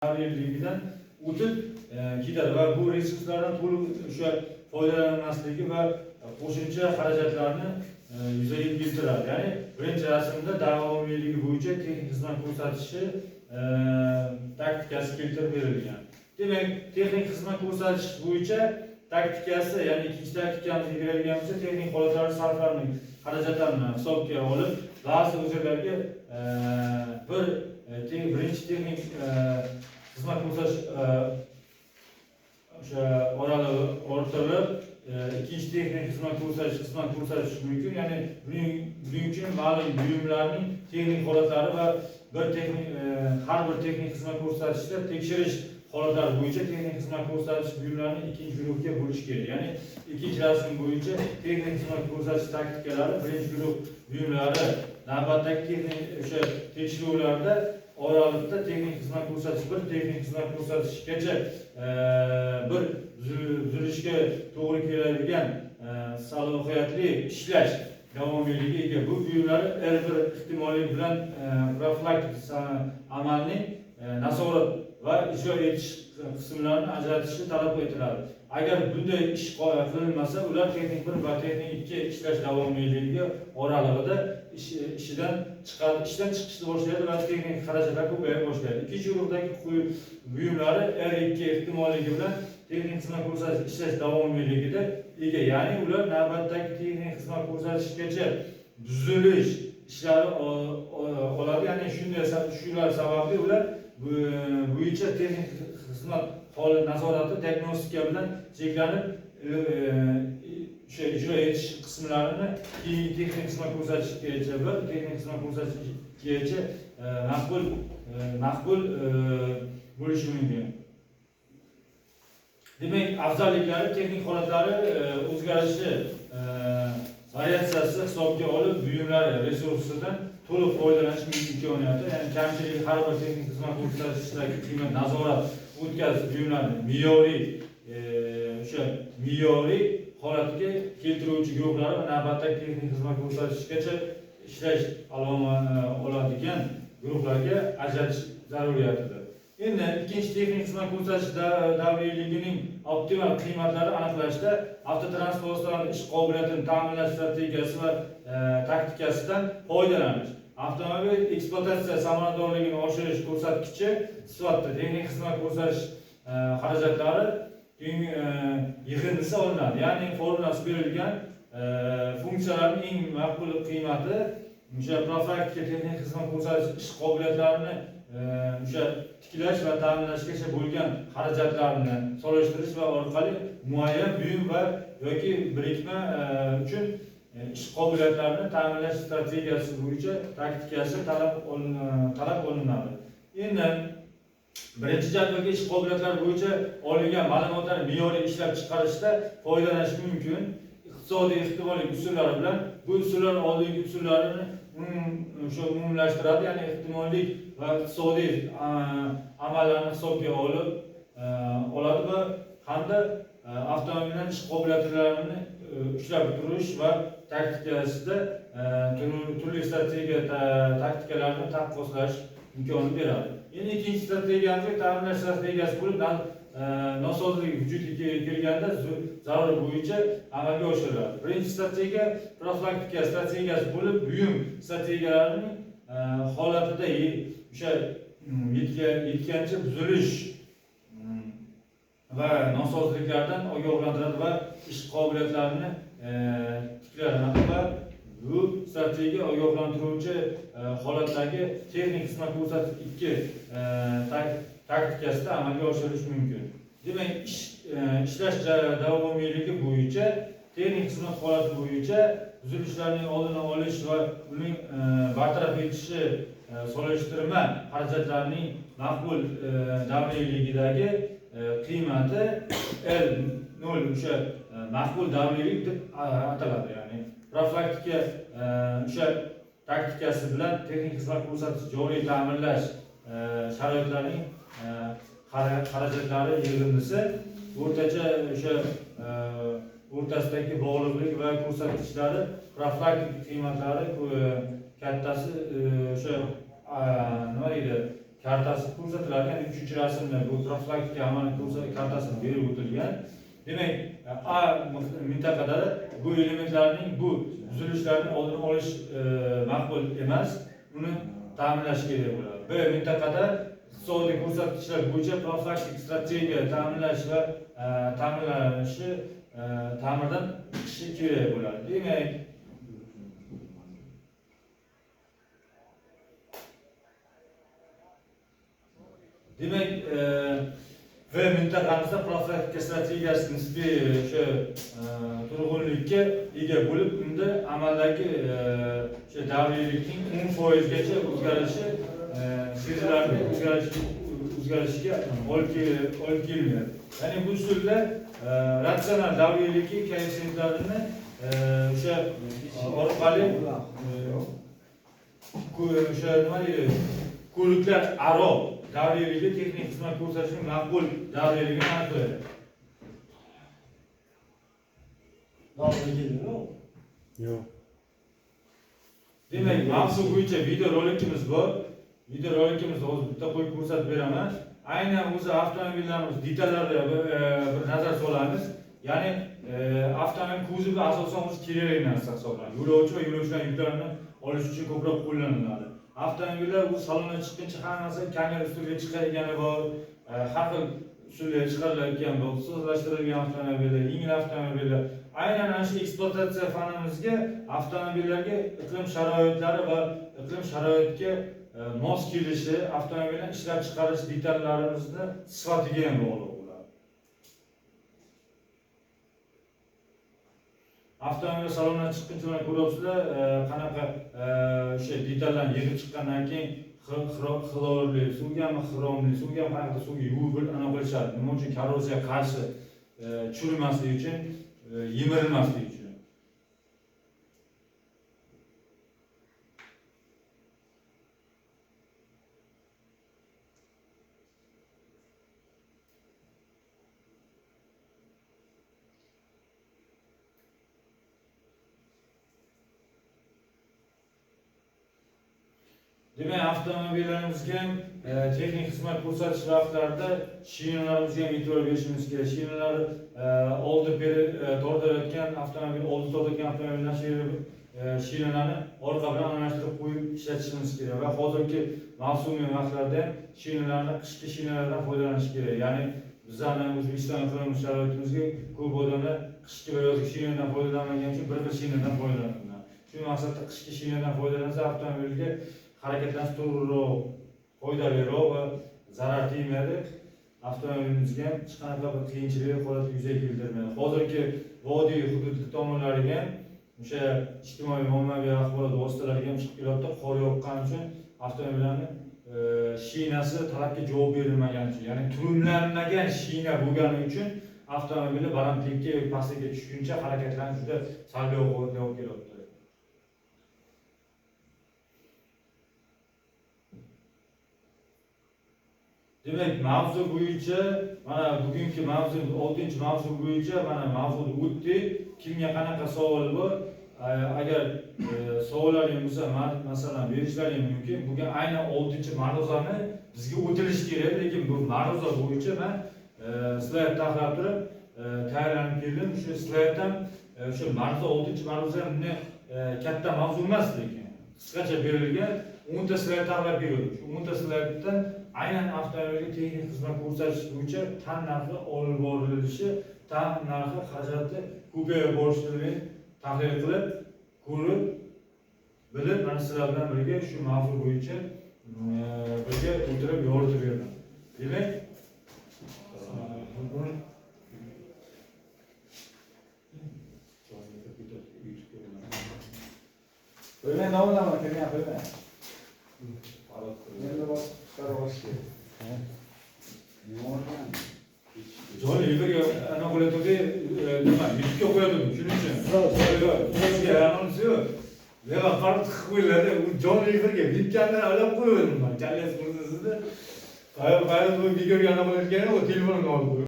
davriyligidan o'tib ketadi va bu resurslardan to'liq o'sha foydalanmasligi va qo'shimcha xarajatlarni yuzaga keltiradi. Ya'ni birinchi rasmda davomiyligi bo'yicha texnik xizmat ko'rsatishi taktikasi keltirib berilgan. Demak, texnik xizmat ko'rsatish bo'yicha taktikasi, ya'ni ikkinchi taktikamizga berilgan bo'lsa, texnik holatlar sarflarining xarajatlarini hisobga olib, ba'zi o'zgarlarga birinchi texnik xizmat ko'rsatish o'sha oralig'i o'rtatilib, ikkinchi texnik xizmat ko'rsatish mumkin. Ya'ni buning uchun ma'lum buyumlarning texnik holatlari va har bir texnik xizmat ko'rsatishda tekshirish holatlari bo'yicha texnik xizmat ko'rsatish buyumlarini ikkinchi guruhga bo'lish kerak. Ya'ni ikkinchi rasm bo'yicha texnik xizmat ko'rsatish taktikalari birinchi guruh buyumlari navbatdagi texnik o'sha tekshiruvlarda oralig'ida texnik xizmat ko'rsatish bir texnik xizmat ko'rsatishgacha bir tuzilishga to'g'ri keladigan salohiyatli ishlash davomiyligi ega bu buyumlar har bir ehtimollik bilan profilaktik amalning nazorat va ijro etish qismlarini ajratishi talab etiladi. Agar bunday ish qilinmasa, ular texnik 1 va texnik 2 ishlash davomiyligiga oralig'ida ishdan chiqishni boshlaydi va texnik xarajatlar ko'paya boshlaydi. Ikkinchi guruhdagi buyumlari R2 ehtimolligi bilan texnik xizmat ko'rsatish ishlash davomiyligida ega, ya'ni ular navbatdagi texnik xizmat ko'rsatishgacha tuzilish ishlari oladi. Ya'ni shular sababli ular bo'yicha texnik xizmat holat nazorati diagnostika bilan cheklanib, o'sha ijro etish qismlarini keyingi texnik xizmat ko'rsatishgacha bir texnik xizmat ko'rsatishgacha maqbul bo'lishi mumkin. Demak, afzalliklari texnik holatlari o'zgarishi variatsiyasi hisobga olib, buyumlar resursidan to'liq foydalanish imkoniyati, ya'ni kamchiligi har bir texnik xizmat ko'rsatishdagi qiymat nazorat o'tkazish buyumlarni me'yoriy holatga keltiruvchi guruhlari va navbatdagi texnik xizmat ko'rsatishgacha ishlash oladigan guruhlarga ajratish zaruriyatidir. Endi ikkinchi texnik xizmat ko'rsatish davriyligining optimal qiymatlari aniqlashda avtotransportchilarning ish qobiliyatini ta'minlash strategiyasi va taktikasidan foydalanish. Avtomobil ekspluatatsiya samaradorligini oshirish ko'rsatkichi sifatida texnik xizmat ko'rsatish xarajatlari yig'indisi olinadi. Ya'ni formulasi berilgan funksiyalarning eng maqbul qiymati o'sha profilaktika texnik xizmat ko'rsatish ish qobiliyatlarini o'sha tiklash va ta'minlashgacha bo'lgan xarajatlarni solishtirish va orqali muayyan buyum va yoki birikma uchun ish qobiliyatlarini ta'minlash strategiyasi bo'yicha taktikasi talab olinadi. Endi birinchi jadvalga ish qobiliyatlari bo'yicha olingan ma'lumotlarni me'yoriy ishlab chiqarishda foydalanish mumkin. Iqtisodiy ehtimollik usullari bilan bu usullar oldingi usullarini umumlashtiradi, ya'ni ehtimollik va iqtisodiy amallarni hisobga oladi va hamda avtomobillar ish qobiliyatlarini ushlab turish va taktikasida turli strategiya taktikalarni taqqoslash imkonini beradi. Endi ikkinchi strategiyamizga ta'minlash strategiyasi bo'lib, nosozlik vujudga kelganda zarur bo'yicha amalga oshiriladi. Birinchi strategiya profilaktika strategiyasi bo'lib, buyum strategiyalarining holatida o'sha yetgancha buzilish va nosozliklardan ogohlantiradi va ish qobiliyatlarini tiklanadi va bu strategiya ogohlantiruvchi holatdagi texnik xizmat ko'rsatish 2 taktikasida amalga oshirilishi mumkin. Demak, ishlash davomiyligi bo'yicha texnik xizmat holati bo'yicha buzilishlarning oldini olish va uning bartaraf etishi solishtirma xarajatlarining maqbul davriyligidagi qiymati L0 o'sha maqbul davriylik deb ataladi. Ya'ni profilaktika o'sha taktikasi bilan texnik xizmat ko'rsatish joriy ta'minlash sharoitlarining xarajatlari yig'indisi o'rtacha o'sha o'rtasidagi bog'liqlik va ko'rsatkichlari profilaktik qiymatlari kattasi o'sha nima deydi kartasi ko'rsatiladi. Ya'ni 3-rasmda bu profilaktika amaliy kartasini berib o'tilgan. Demak, A mintaqada bu elementlarning bu buzilishlarning oldini olish maqbul emas, uni ta'minlash kerak bo'ladi. B mintaqada iqtisodiy ko'rsatkichlar bo'yicha profilaktik strategiya ta'minlash va ta'minlanishi ta'mirdan chiqishi kerak bo'ladi. Demak, ve mintaqamizda profilaktika strategiyasi nisbiy o'sha turg'unlikka ega bo'lib, unda amaldagi o'sha davriylikning 10% gacha o'zgarishi sezilarli o'zgarishiga olib kelmaydi. Ya'ni bu usulda ratsional davriylikki koeffitsiyentlarini o'sha orqali o'sha nima deydi, ko'riklar aro davriyligi texnik xizmat ko'rsatishning maqbul davriyligini aniqlaydi. Yo'q. Demak, mavzu bo'yicha videorolikimiz bor. Videorolikimizni hozir bitta qo'yib ko'rsatib beraman. Aynan o'zi avtomobillarimiz detallariga bir nazar solamiz. Ya'ni avtomobil kuzovi asosan o'zi kerakli narsa hisoblanadi. Yo'lovchi va yo'lovchilar yuklarini olish uchun ko'proq qo'llaniladi. Avtomobillar bu salondan chiqquncha hammasi kamera ustiga chiqadigani bor, har xil usulga chiqariladigan bor, xususiylashtirilgan avtomobillar, yengil avtomobillar. Aynan ana shu ekspluatatsiya fanimizga avtomobillarga iqlim sharoitlari va iqlim sharoitiga mos kelishi, avtomobilni ishlab chiqarish detallarimizni sifatiga ham bog'liq bo'ladi. Avtomobil salondan chiqquncha ko'ryapsizlar, qanaqa o'sha detallarni yig'ib chiqqandan keyin xlorli suvgami, xromli suvgami, qanaqa suvga yuvib ana qilishadi. Nima uchun? Korroziyaga qarshi churimaslik uchun, yemirilmaslik uchun. Demak, avtomobillarimizga texnik xizmat ko'rsatish vaqtlarida shinalarimizga ham e'tibor berishimiz kerak. Shinalar oldi beri tortilayotgan avtomobil, oldi tortayotgan avtomobillar shinalarni orqa bilan almashtirib qo'yib ishlatishimiz kerak va hozirgi mavsumiy vaqtlarda shinalarni qishki shinalardan foydalanish kerak. Ya'ni bizning O'zbekiston iqlim sharoitimizga ko'p odamlar qishki va yozgi shinadan foydalanmagan uchun bir xil shinadan foydalanadi. Shu maqsadda qishki shinadan foydalansa avtomobilga harakatlanish to'g'riroq, foydaliroq va zarar tegmaydi. Avtomobilimizga ham hech qanaqa bir qiyinchilik holati yuzaga keltirmaydi. Hozirgi vodiy hududi tomonlariga ham o'sha ijtimoiy ommaviy axborot vositalariga ham chiqib kelyapti. Qor yoqqani uchun avtomobillarning shinasi talabga javob berilmagani uchun, ya'ni turimlanmagan shina bo'lgani uchun avtomobillar balandlikka yoki pastlikka tushguncha harakatlanish juda salbiy oqibatga olib kelyapti. Demak, mavzu bo'yicha mana bugungi mavzu 6-mavzu bo'yicha mana mavzuni o'tdik. Kimga qanaqa savol bor? Agar savollaringiz bo'lsa, masalan, berishlaring mumkin. Bugun aynan 6-ma'ruzani bizga o'tilish kerak, lekin bu ma'ruza bo'yicha men slayd tahlil turib tayyorlanib keldim. Shu slayddan o'sha ma'ruza 6-ma'ruza bunday katta mavzu emas, lekin qisqacha berilgan 10 ta slayd tahlil berdim. Shu 10 ta slayddan aynan avtomobilga texnik xizmat ko'rsatish bo'yicha tan narxi olib borilishi, tan narxi xarajati ko'payib borishini tahlil qilib, ko'rib, bilib, mana sizlar bilan birga shu mavzu bo'yicha birga o'tirib yoritib berdim. Demak, Böyle ne olur ama kendine böyle. John Ilgari ana qo'yatdi, nima, yutga qo'yadi, shuning uchun. Sizga anonsiyo. Nima qarab qo'yiladi, u John Ilgariga bitgandan olib qo'ydim men. Challas qursizda. Qayerda bu videoga ana bo'layotgani, u telefonini olib qo'ydi.